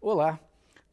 Olá!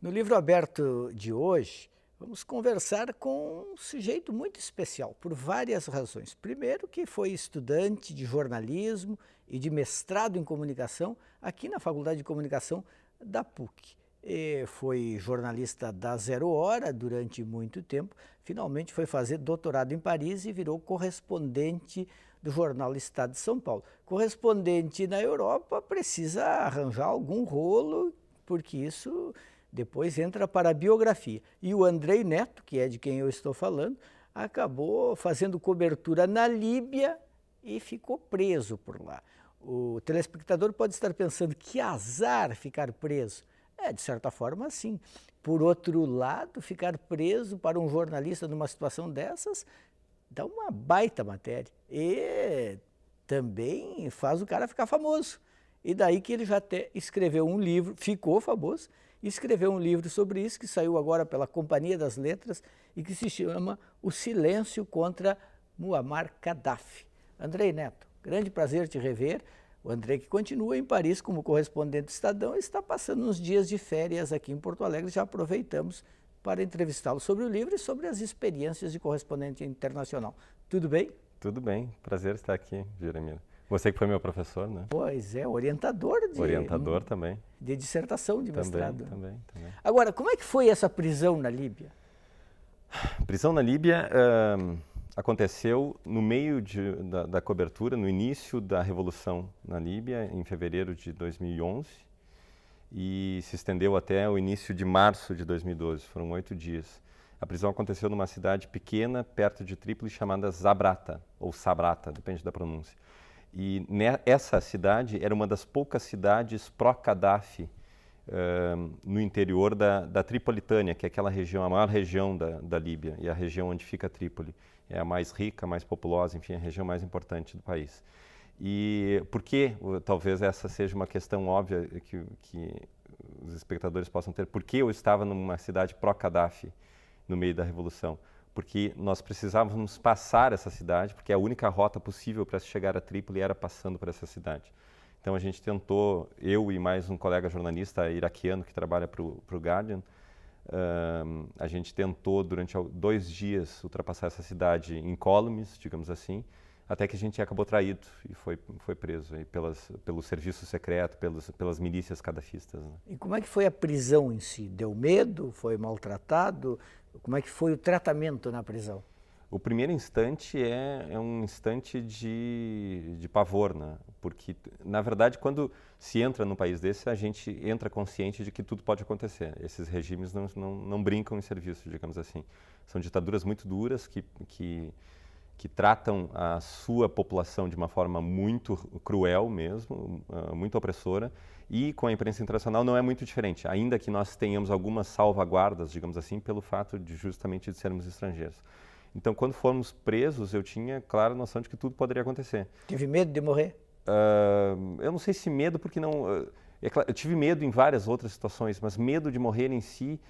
No livro aberto de hoje, vamos conversar com um sujeito muito especial, por várias razões. Primeiro, que foi estudante de jornalismo e de mestrado em comunicação aqui na Faculdade de Comunicação da PUC. E foi jornalista da Zero Hora durante muito tempo, finalmente foi fazer doutorado em Paris e virou correspondente do jornal Estado de São Paulo. Correspondente na Europa precisa arranjar algum rolo, porque isso depois entra para a biografia. E o Andrei Neto, que é de quem eu estou falando, acabou fazendo cobertura na Líbia e ficou preso por lá. O telespectador pode estar pensando, que azar ficar preso. De certa forma, sim. Por outro lado, ficar preso para um jornalista numa situação dessas dá uma baita matéria. E também faz o cara ficar famoso. E daí que ele já até escreveu um livro, ficou famoso, escreveu um livro sobre isso, que saiu agora pela Companhia das Letras e que se chama O Silêncio contra Muammar Gaddafi. Andrei Neto, grande prazer te rever. O Andrei, que continua em Paris como correspondente do Estadão, está passando uns dias de férias aqui em Porto Alegre. Já aproveitamos para entrevistá-lo sobre o livro e sobre as experiências de correspondente internacional. Tudo bem? Tudo bem, prazer estar aqui, Jeremia. Você que foi meu professor, né? Pois é, orientador também. De dissertação de mestrado. Também. Agora, como é que foi essa prisão na Líbia? Prisão na Líbia aconteceu no meio da cobertura, no início da Revolução na Líbia, em fevereiro de 2011, e se estendeu até o início de março de 2012, foram 8 dias. A prisão aconteceu numa cidade pequena, perto de Trípoli, chamada Zabrata, ou Sabrata, depende da pronúncia. E essa cidade era uma das poucas cidades pró-Gaddafi no interior da Tripolitânia, que é aquela região, a maior região da Líbia, e a região onde fica Trípoli. É a mais rica, mais populosa, enfim, a região mais importante do país. E por que, talvez essa seja uma questão óbvia que os espectadores possam ter, por que eu estava numa cidade pró-Gaddafi no meio da Revolução? Porque nós precisávamos passar essa cidade, porque a única rota possível para se chegar a Trípoli era passando por essa cidade. Então a gente tentou, eu e mais um colega jornalista iraquiano que trabalha para o Guardian, a gente tentou durante 2 dias ultrapassar essa cidade incólumes, digamos assim, até que a gente acabou traído e foi preso aí pelo serviço secreto, pelas milícias cadafistas. Né? E como é que foi a prisão em si? Deu medo? Foi maltratado? Como é que foi o tratamento na prisão? O primeiro instante é um instante de pavor, né? Porque, na verdade, quando se entra num país desse, a gente entra consciente de que tudo pode acontecer. Esses regimes não brincam em serviço, digamos assim. São ditaduras muito duras que tratam a sua população de uma forma muito cruel mesmo, muito opressora, e com a imprensa internacional não é muito diferente, ainda que nós tenhamos algumas salvaguardas, digamos assim, pelo fato justamente de sermos estrangeiros. Então, quando fomos presos, eu tinha clara noção de que tudo poderia acontecer. Tive medo de morrer? Eu não sei se medo, porque não... eu tive medo em várias outras situações, mas medo de morrer em si,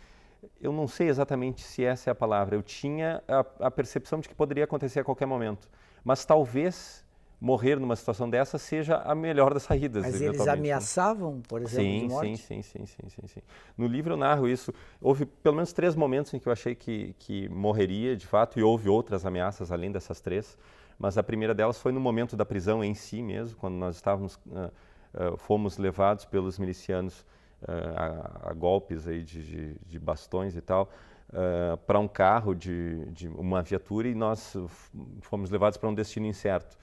eu não sei exatamente se essa é a palavra. Eu tinha a percepção de que poderia acontecer a qualquer momento. Mas talvez morrer numa situação dessa seja a melhor das saídas. Mas eles ameaçavam, por exemplo, de morte? Sim. No livro eu narro isso. Houve pelo menos 3 momentos em que eu achei que morreria, de fato, e houve outras ameaças além dessas 3. Mas a primeira delas foi no momento da prisão em si mesmo, quando nós fomos levados pelos milicianos a golpes aí de bastões e tal, para um carro de uma viatura, e nós fomos levados para um destino incerto.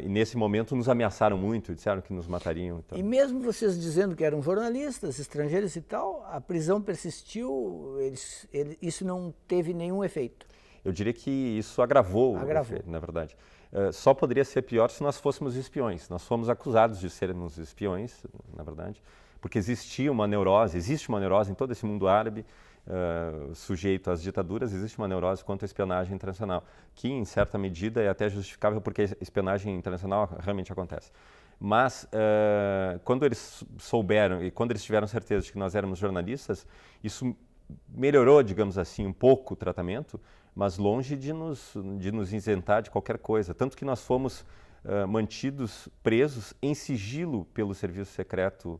E nesse momento nos ameaçaram muito, disseram que nos matariam. Então. E mesmo vocês dizendo que eram jornalistas, estrangeiros e tal, a prisão persistiu, isso não teve nenhum efeito? Eu diria que isso agravou. O efeito, na verdade. Só poderia ser pior se nós fôssemos espiões. Nós fomos acusados de sermos espiões, na verdade, porque existe uma neurose em todo esse mundo árabe, sujeito às ditaduras, existe uma neurose quanto à espionagem internacional, que em certa medida é até justificável porque a espionagem internacional realmente acontece. Mas quando eles souberam e quando eles tiveram certeza de que nós éramos jornalistas, isso melhorou, digamos assim, um pouco o tratamento, mas longe de nos isentar de qualquer coisa. Tanto que nós fomos mantidos presos em sigilo pelo serviço secreto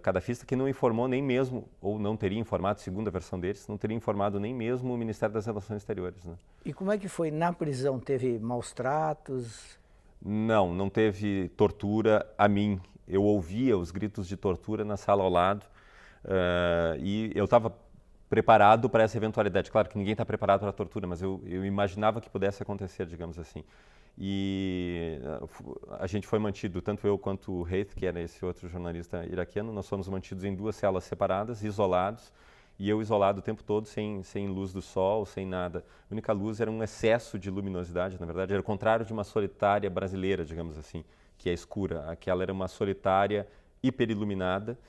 cadafista que não informou nem mesmo, ou não teria informado, segundo a versão deles, não teria informado nem mesmo o Ministério das Relações Exteriores. Né? E como é que foi na prisão? Teve maus tratos? Não teve tortura a mim. Eu ouvia os gritos de tortura na sala ao lado e eu estava preparado para essa eventualidade. Claro que ninguém está preparado para a tortura, mas eu imaginava que pudesse acontecer, digamos assim. E a gente foi mantido, tanto eu quanto o Heith, que era esse outro jornalista iraquiano, nós fomos mantidos em 2 celas separadas, isolados, e eu isolado o tempo todo, sem luz do sol, sem nada. A única luz era um excesso de luminosidade, na verdade, era o contrário de uma solitária brasileira, digamos assim, que é escura. Aquela era uma solitária hiperiluminada,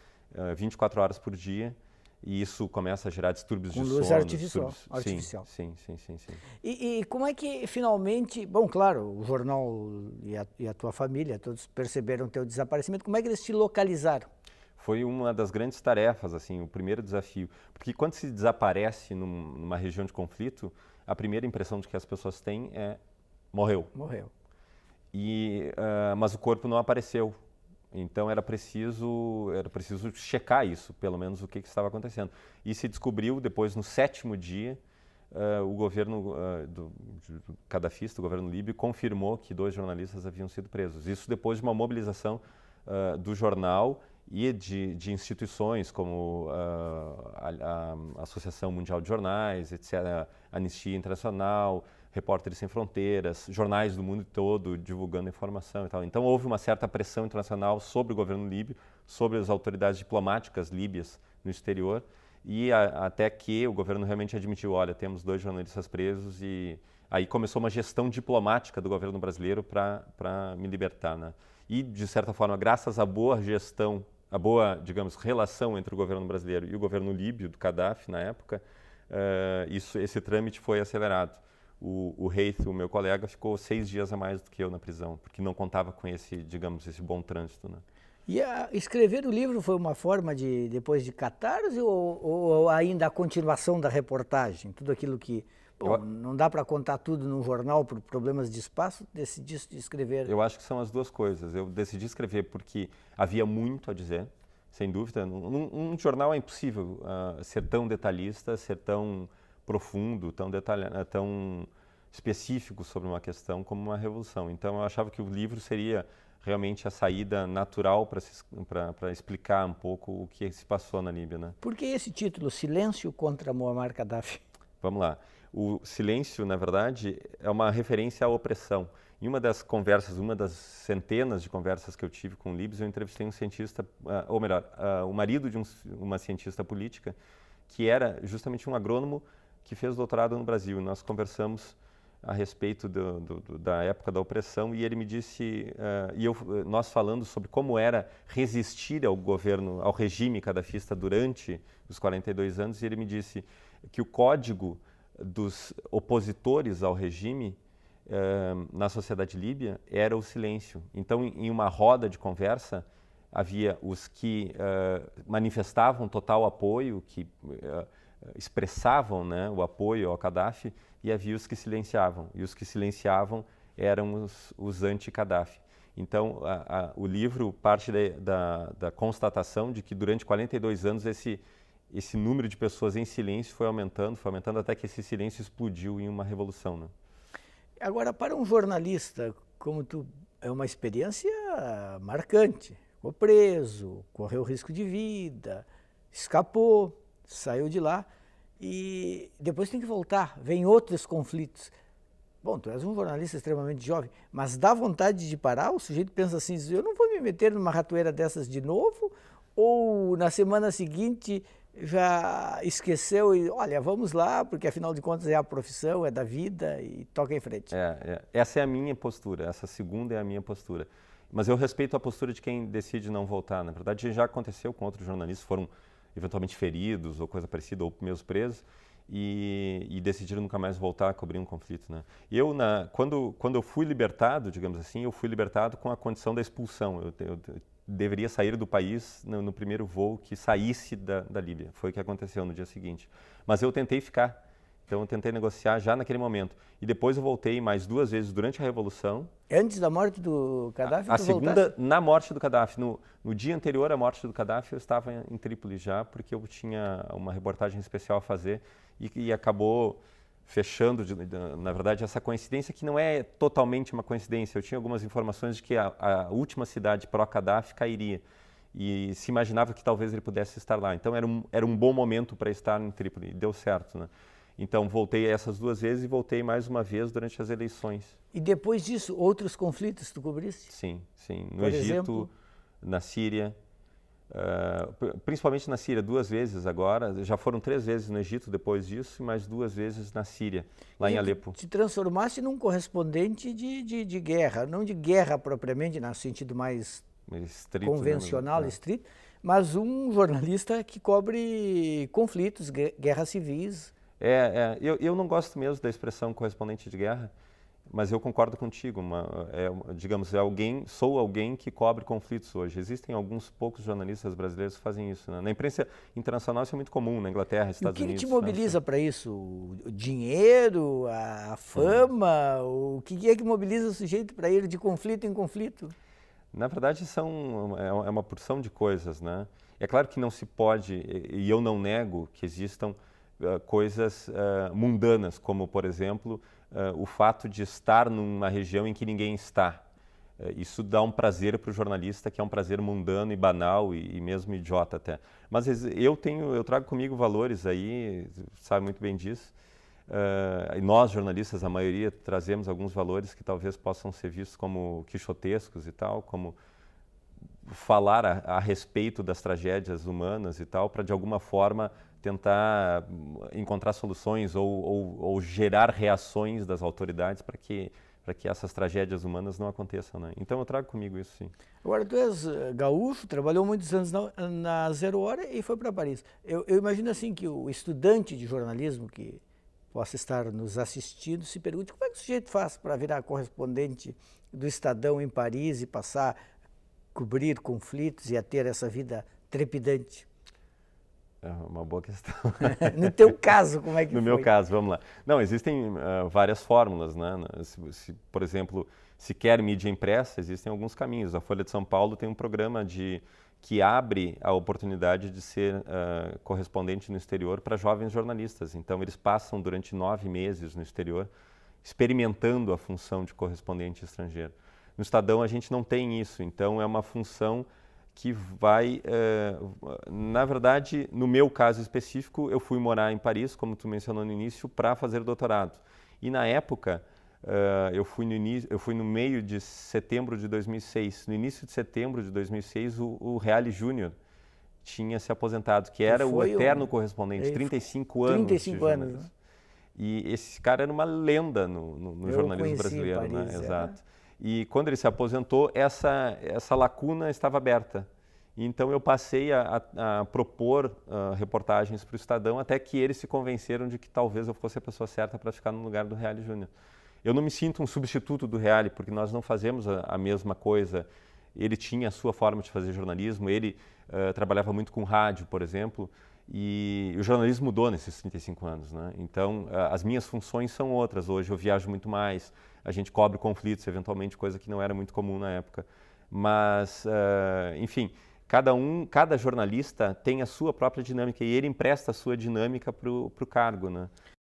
24 horas por dia, e isso começa a gerar distúrbios de sono. Com luz artificial. Sim. E como é que finalmente, bom, claro, o jornal e a tua família, todos perceberam teu desaparecimento, como é que eles te localizaram? Foi uma das grandes tarefas, assim, o primeiro desafio. Porque quando se desaparece numa região de conflito, a primeira impressão de que as pessoas têm é morreu. Morreu. Mas o corpo não apareceu. Então era preciso checar isso, pelo menos o que estava acontecendo. E se descobriu depois, no 7º dia, o governo cadafista, o governo líbio, confirmou que 2 jornalistas haviam sido presos. Isso depois de uma mobilização do jornal e de instituições como a Associação Mundial de Jornais, etc., Anistia Internacional, Repórteres Sem Fronteiras, jornais do mundo todo divulgando informação e tal. Então houve uma certa pressão internacional sobre o governo líbio, sobre as autoridades diplomáticas líbias no exterior, e até que o governo realmente admitiu, olha, temos 2 jornalistas presos, e aí começou uma gestão diplomática do governo brasileiro para me libertar, né? E, de certa forma, graças à boa gestão, à boa, digamos, relação entre o governo brasileiro e o governo líbio, do Gaddafi, na época, esse trâmite foi acelerado. O Heith, o meu colega, ficou 6 dias a mais do que eu na prisão, porque não contava com esse bom trânsito, né? E escrever o livro foi uma forma depois de catarse ou ainda a continuação da reportagem? Tudo aquilo que, não dá para contar tudo num jornal por problemas de espaço, decidiste escrever? Eu acho que são as 2 coisas. Eu decidi escrever porque havia muito a dizer, sem dúvida. Num jornal é impossível ser tão detalhista, ser tão profundo, tão específico sobre uma questão como uma revolução. Então eu achava que o livro seria realmente a saída natural para explicar um pouco o que se passou na Líbia, né? Por que esse título, Silêncio contra Muammar Gaddafi? Vamos lá. O silêncio, na verdade, é uma referência à opressão. Em uma das conversas, uma das centenas de conversas que eu tive com líbios, eu entrevistei um cientista, ou melhor, o marido de uma cientista política, que era justamente um agrônomo que fez doutorado no Brasil. Nós conversamos a respeito da época da opressão, e ele me disse, nós falando sobre como era resistir ao regime cadafista durante os 42 anos, e ele me disse que o código dos opositores ao regime na sociedade líbia era o silêncio. Então, em uma roda de conversa, havia os que manifestavam total apoio, que expressavam, né, o apoio ao Gaddafi, e havia os que silenciavam. E os que silenciavam eram os anti-Gaddafi. Então, o livro parte da constatação de que durante 42 anos esse número de pessoas em silêncio foi aumentando até que esse silêncio explodiu em uma revolução, né? Agora, para um jornalista como tu, é uma experiência marcante. Ficou preso, correu risco de vida, escapou, saiu de lá e depois tem que voltar, vem outros conflitos. Bom, tu és um jornalista extremamente jovem, mas dá vontade de parar? O sujeito pensa assim, eu não vou me meter numa ratoeira dessas de novo? Ou na semana seguinte já esqueceu e, olha, vamos lá, porque afinal de contas é a profissão, é da vida e toca em frente. Essa é a minha postura, essa segunda é a minha postura. Mas eu respeito a postura de quem decide não voltar. Na verdade, já aconteceu com outros jornalistas, foram eventualmente feridos ou coisa parecida, ou mesmo presos, e decidiram nunca mais voltar a cobrir um conflito, né? Eu, quando eu fui libertado, digamos assim, eu fui libertado com a condição da expulsão. Eu deveria sair do país no primeiro voo que saísse da Líbia. Foi o que aconteceu no dia seguinte. Mas eu tentei ficar. Então eu tentei negociar já naquele momento. E depois eu voltei mais 2 vezes durante a Revolução. Antes da morte do Gaddafi, A tu segunda, voltaste? na morte do Gaddafi. No dia anterior à morte do Gaddafi, eu estava em Trípoli já, porque eu tinha uma reportagem especial a fazer e acabou fechando, na verdade, essa coincidência que não é totalmente uma coincidência. Eu tinha algumas informações de que a última cidade pró-Gaddafi cairia e se imaginava que talvez ele pudesse estar lá. Então era um bom momento para estar em Trípoli, e deu certo, né? Então voltei essas 2 vezes e voltei mais uma vez durante as eleições. E depois disso, outros conflitos tu cobriste? Sim, sim. No Por Egito, exemplo? na Síria, principalmente na Síria 2 vezes agora. Já foram 3 vezes no Egito depois disso e mais 2 vezes na Síria, lá em Alepo. Te transformaste num correspondente de guerra, não de guerra propriamente, no sentido mais Estrito, convencional, né? estrito, mas um jornalista que cobre conflitos, guerras civis. Eu não gosto mesmo da expressão correspondente de guerra, mas eu concordo contigo. Digamos, sou alguém que cobre conflitos hoje. Existem alguns poucos jornalistas brasileiros que fazem isso, né? Na imprensa internacional isso é muito comum, na Inglaterra, Estados Unidos. O que te mobiliza para isso? O dinheiro, a fama? O que é que mobiliza o sujeito para ir de conflito em conflito? Na verdade, é uma porção de coisas, né? É claro que não se pode, e eu não nego que existam coisas mundanas, como, por exemplo, o fato de estar numa região em que ninguém está. Isso dá um prazer para o jornalista, que é um prazer mundano e banal e mesmo idiota até. Mas eu trago comigo valores aí, sabe muito bem disso. E nós, jornalistas, a maioria, trazemos alguns valores que talvez possam ser vistos como quixotescos e tal, como falar a respeito das tragédias humanas e tal, para de alguma forma tentar encontrar soluções ou gerar reações das autoridades para que essas tragédias humanas não aconteçam, né? Então eu trago comigo isso, sim. Agora, tu és gaúcho, trabalhou muitos anos na Zero Hora e foi para Paris. Eu imagino assim que o estudante de jornalismo que possa estar nos assistindo se pergunte como é que o sujeito faz para virar correspondente do Estadão em Paris e passar a cobrir conflitos e a ter essa vida trepidante. É uma boa questão. No teu caso, como é que foi? No meu caso, vamos lá. Não, existem várias fórmulas, né? Por exemplo, se quer mídia impressa, existem alguns caminhos. A Folha de São Paulo tem um programa que abre a oportunidade de ser correspondente no exterior para jovens jornalistas. Então, eles passam durante 9 meses no exterior, experimentando a função de correspondente estrangeiro. No Estadão, a gente não tem isso. Então, é uma função que vai, na verdade, no meu caso específico, eu fui morar em Paris, como tu mencionou no início, para fazer doutorado. E na época, eu fui no meio de setembro de 2006. No início de setembro de 2006, o Reale Júnior tinha se aposentado, que era o eterno correspondente, 35 anos 35 de anos, né? E esse cara era uma lenda no jornalismo brasileiro, né? Exato. E quando ele se aposentou, essa lacuna estava aberta. Então eu passei a propor reportagens para o Estadão, até que eles se convenceram de que talvez eu fosse a pessoa certa para ficar no lugar do Reale Júnior. Eu não me sinto um substituto do Reale, porque nós não fazemos a mesma coisa. Ele tinha a sua forma de fazer jornalismo, ele trabalhava muito com rádio, por exemplo, e o jornalismo mudou nesses 35 anos, né? Então, as minhas funções são outras. Hoje eu viajo muito mais, a gente cobre conflitos, eventualmente, coisa que não era muito comum na época. Mas, enfim, cada jornalista tem a sua própria dinâmica e ele empresta a sua dinâmica para o cargo, né?